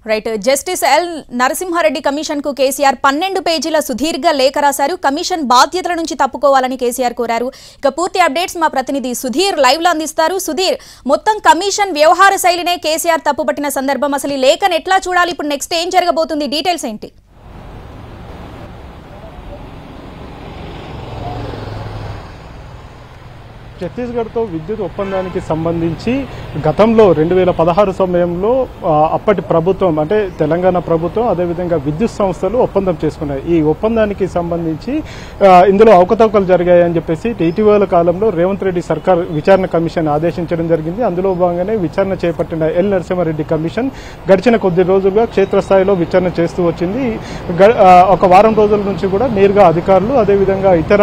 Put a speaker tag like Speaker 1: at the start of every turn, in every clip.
Speaker 1: Right. Justice L Narasimha Reddy commission కు కేసీఆర్ 12 పేజీల సుదీర్ఘ లేఖ రాశారు. కమిషన్ బాధ్యతల నుంచి తప్పుకోవాలని కేసీఆర్ కోరారు. ఇక పూర్తి అప్డేట్స్ మా ప్రతినిధి సుధీర్ లైవ్ లో అందిస్తారు. సుధీర్, మొత్తం కమిషన్ వ్యవహార శైలినే కేసీఆర్ తప్పుపట్టిన సందర్భం, అసలు ఈ లేఖను ఎట్లా చూడాలి, ఇప్పుడు నెక్స్ట్ ఏం జరగబోతుంది, డీటెయిల్స్ ఏంటి?
Speaker 2: ఛత్తీస్గఢ్తో విద్యుత్ ఒప్పందానికి సంబంధించి గతంలో 2016 సమయంలో అప్పటి ప్రభుత్వం అంటే తెలంగాణ ప్రభుత్వం అదేవిధంగా విద్యుత్ సంస్థలు ఒప్పందం చేసుకున్నాయి. ఈ ఒప్పందానికి సంబంధించి ఇందులో అవకతవకలు జరిగాయని చెప్పేసి ఇటీవల కాలంలో రేవంత్ రెడ్డి సర్కార్ విచారణ కమిషన్ ఆదేశించడం జరిగింది. అందులో భాగంగానే విచారణ చేపట్టిన ఎల్ నరసింహారెడ్డి కమిషన్ గడిచిన కొద్ది రోజులుగా క్షేత్రస్థాయిలో విచారణ చేస్తూ వచ్చింది. ఒక వారం రోజుల నుంచి కూడా నేరుగా అధికారులు అదేవిధంగా ఇతర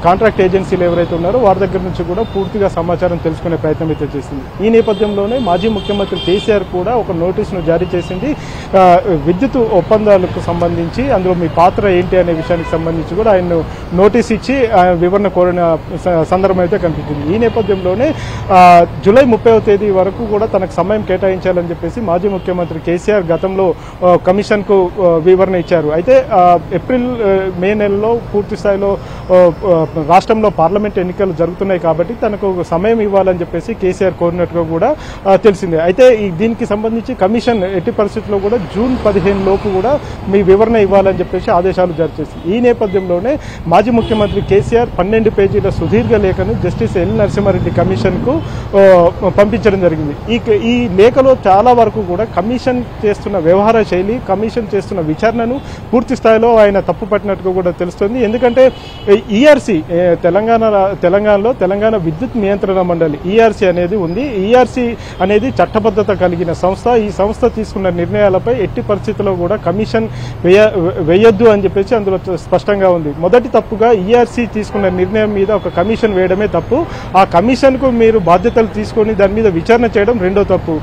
Speaker 2: కాంట్రాక్ట్ ఏజెన్సీలు ఎవరైతే ఉన్నారో వారి దగ్గర నుంచి కూడా పూర్తిగా సమాచారం తెలుసుకునే ప్రయత్నం అయితే చేసింది. ఈ నేపథ్యంలోనే మాజీ ముఖ్యమంత్రి కేసీఆర్ కూడా ఒక నోటీసును జారీ చేసింది. విద్యుత్ ఒప్పందాలకు సంబంధించి అందులో మీ పాత్ర ఏంటి అనే విషయానికి సంబంధించి కూడా ఆయన నోటీస్ ఇచ్చి వివరణ కోరిన సందర్భం అయితే కనిపించింది. ఈ నేపథ్యంలోనే జూలై 30వ తేదీ వరకు కూడా తనకు సమయం కేటాయించాలని చెప్పేసి మాజీ ముఖ్యమంత్రి కేసీఆర్ గతంలో కమిషన్ కు వివరణ ఇచ్చారు. అయితే ఏప్రిల్ మే నెలలో పూర్తి స్థాయిలో రాష్ట్రంలో పార్లమెంట్ ఎన్నికలు జరుగుతున్నాయి కాబట్టి తనకు సమయం ఇవ్వాలని చెప్పేసి కేసీఆర్ కోరినట్టుగా కూడా తెలిసిందే. అయితే దీనికి సంబంధించి కమిషన్ ఎట్టి పరిస్థితుల్లో కూడా జూన్ 15 లోపు కూడా మీ వివరణ ఇవ్వాలని చెప్పేసి ఆదేశాలు జారీ చేసింది. ఈ నేపథ్యంలోనే మాజీ ముఖ్యమంత్రి కేసీఆర్ 12 పేజీల సుదీర్ఘ లేఖను జస్టిస్ ఎల్ నరసింహారెడ్డి కమిషన్ కు పంపించడం జరిగింది. ఈ లేఖలో చాలా వరకు కూడా కమిషన్ చేస్తున్న వ్యవహార శైలి, కమిషన్ చేస్తున్న విచారణను పూర్తి స్థాయిలో ఆయన తప్పు పట్టినట్టుగా కూడా తెలుస్తుంది. ఎందుకంటే ఈఆర్సీ తెలంగాణలో తెలంగాణ విద్యుత్ నియంత్రణ మండలి ఈఆర్సీ అనేది ఉంది. ఈఆర్సీ అనేది చట్టబద్ధత కలిగిన సంస్థ. ఈ సంస్థ తీసుకున్న నిర్ణయాలపై ఎట్టి పరిస్థితుల్లో కూడా కమిషన్ వేయొద్దు అని చెప్పేసి అందులో స్పష్టంగా ఉంది. మొదటి తప్పుగా ఈఆర్సీ తీసుకున్న నిర్ణయం మీద ఒక కమిషన్ వేయడమే తప్పు. ఆ కమిషన్ కు మీరు బాధ్యతలు తీసుకొని దాని మీద విచారణ చేయడం రెండో తప్పు.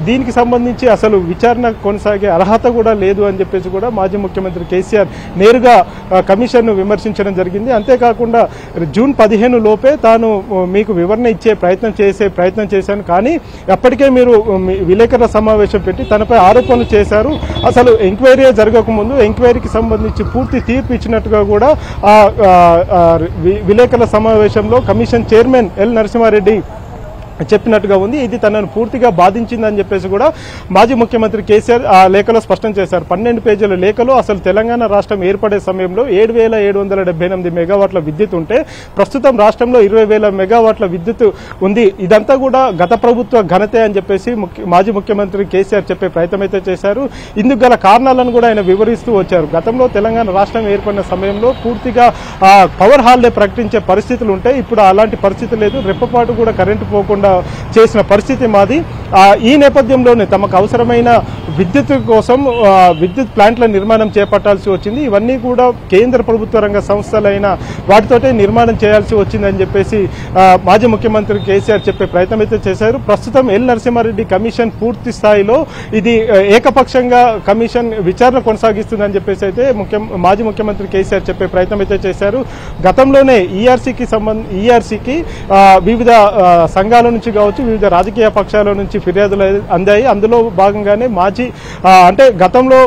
Speaker 2: దీనికి సంబంధించి అసలు విచారణ కొనసాగే అర్హత కూడా లేదు అని చెప్పేసి కూడా మాజీ ముఖ్యమంత్రి కేసీఆర్ నేరుగా కమిషన్ ను విమర్శించడం జరిగింది. అంతేకాకుండా జూన్ 15 లోపే తాను మీకు వివరణ ఇచ్చే ప్రయత్నం చేశాను, కానీ అప్పటికే మీరు విలేకరుల సమావేశం పెట్టి తనపై ఆరోపణలు చేశారు. అసలు ఎంక్వైరీ జరగకముందు ఎంక్వైరీకి సంబంధించి పూర్తి తీర్పు ఇచ్చినట్టుగా కూడా విలేకరుల సమావేశంలో కమిషన్ చైర్మన్ ఎల్ నరసింహారెడ్డి చెప్పినట్టుగా ఉంది. ఇది తనను పూర్తిగా బాధించిందని చెప్పేసి కూడా మాజీ ముఖ్యమంత్రి కేసీఆర్ ఆ లేఖలో స్పష్టం చేశారు. 12 పేజీల లేఖలో అసలు తెలంగాణ రాష్ట్రం ఏర్పడే సమయంలో 7,778 మెగావాట్ల విద్యుత్ ఉంటే ప్రస్తుతం రాష్ట్రంలో 20,000 మెగావాట్ల విద్యుత్ ఉంది. ఇదంతా కూడా గత ప్రభుత్వ ఘనతే అని చెప్పేసి మాజీ ముఖ్యమంత్రి కేసీఆర్ చెప్పే ప్రయత్నం అయితే చేశారు. ఇందుకు గల కారణాలను కూడా ఆయన వివరిస్తూ వచ్చారు. గతంలో తెలంగాణ రాష్ట్రం ఏర్పడిన సమయంలో పూర్తిగా పవర్ హాలిడే ప్రకటించే పరిస్థితులు ఉంటాయి. ఇప్పుడు అలాంటి పరిస్థితి లేదు. రెప్పపాటు కూడా కరెంటు పోకుండా చేసిన పరిస్థితి మాది. ఈ నేపథ్యంలోనే తమకు అవసరమైన విద్యుత్ కోసం విద్యుత్ ప్లాంట్ల నిర్మాణం చేపట్టాల్సి వచ్చింది. ఇవన్నీ కూడా కేంద్ర ప్రభుత్వ రంగ సంస్థలైన వాటితోటే నిర్మాణం చేయాల్సి వచ్చిందని చెప్పేసి మాజీ ముఖ్యమంత్రి కేసీఆర్ చెప్పే ప్రయత్నం అయితే చేశారు. ప్రస్తుతం ఎల్ నరసింహారెడ్డి కమిషన్ పూర్తి స్థాయిలో ఇది ఏకపక్షంగా కమిషన్ విచారణ కొనసాగిస్తుందని చెప్పేసి అయితే మాజీ ముఖ్యమంత్రి కేసీఆర్ చెప్పే ప్రయత్నం అయితే చేశారు. గతంలోనే ఈఆర్సీకి వివిధ సంఘాల నుంచి కావచ్చు, వివిధ రాజకీయ పక్షాల నుంచి ఫిర్యాదులు అందాయి. అందులో భాగంగానే అంటే గతంలో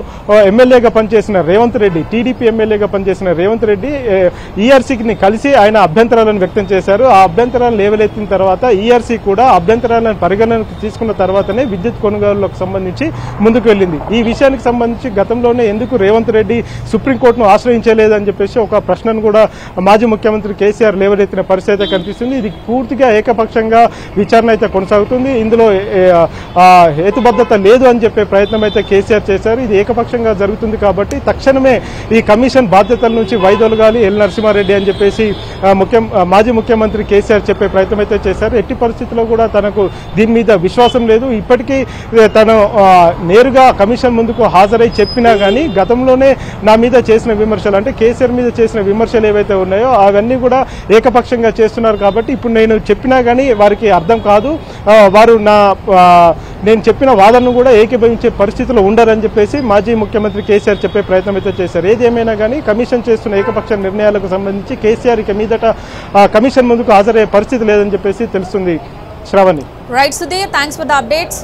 Speaker 2: ఎమ్మెల్యేగా పనిచేసిన రేవంత్ రెడ్డి, టీడీపీ ఎమ్మెల్యేగా పనిచేసిన రేవంత్ రెడ్డి ఈఆర్సీని కలిసి ఆయన అభ్యంతరాలను వ్యక్తం చేశారు. ఆ అభ్యంతరాలను లేవలెత్తిన తర్వాత ఈఆర్సీ కూడా అభ్యంతరాలను పరిగణనకు తీసుకున్న తర్వాతనే విద్యుత్ కొనుగోలులకు సంబంధించి ముందుకు వెళ్ళింది. ఈ విషయానికి సంబంధించి గతంలోనే ఎందుకు రేవంత్ రెడ్డి సుప్రీంకోర్టును ఆశ్రయించలేదని చెప్పేసి ఒక ప్రశ్నను కూడా మాజీ ముఖ్యమంత్రి కేసీఆర్ లేవనెత్తిన పరిస్థితి కనిపిస్తుంది. ఇది పూర్తిగా ఏకపక్షంగా విచారణ అయితే కొనసాగుతుంది. ఇందులో హేతుబద్ధత లేదు అని చెప్పే ప్రయత్నం అయితే కేసీఆర్ చేశారు. ఇది ఏకపక్షంగా జరుగుతుంది కాబట్టి తక్షణమే ఈ కమిషన్ బాధ్యతల నుంచి వైదొలగాలి ఎల్ నరసింహారెడ్డి అని చెప్పేసి మాజీ ముఖ్యమంత్రి కేసీఆర్ చెప్పే ప్రయత్నం అయితే చేశారు. ఎట్టి పరిస్థితుల్లో కూడా తనకు దీని మీద విశ్వాసం లేదు. ఇప్పటికీ తను నేరుగా కమిషన్ ముందుకు హాజరై చెప్పినా కానీ గతంలోనే నా మీద చేసిన విమర్శలు అంటే కేసీఆర్ మీద చేసిన విమర్శలు ఏవైతే ఉన్నాయో అవన్నీ కూడా ఏకపక్షంగా చేస్తున్నారు కాబట్టి ఇప్పుడు నేను చెప్పినా కానీ వారికి అర్థం కాదు. వారు నేను చెప్పిన వాదనను కూడా ఏకీభవించే పరిస్థితిలో ఉండరని చెప్పేసి మాజీ ముఖ్యమంత్రి కేసీఆర్ చెప్పే ప్రయత్నం అయితే చేశారు. ఏదేమైనా కానీ కమిషన్ చేస్తున్న ఏకపక్ష నిర్ణయాలకు సంబంధించి కేసీఆర్ ఇక మీదట కమిషన్ ముందుకు హాజరయ్యే పరిస్థితి లేదని చెప్పేసి తెలుస్తుంది. Shravani.
Speaker 1: Right Sudheer, thanks for the updates.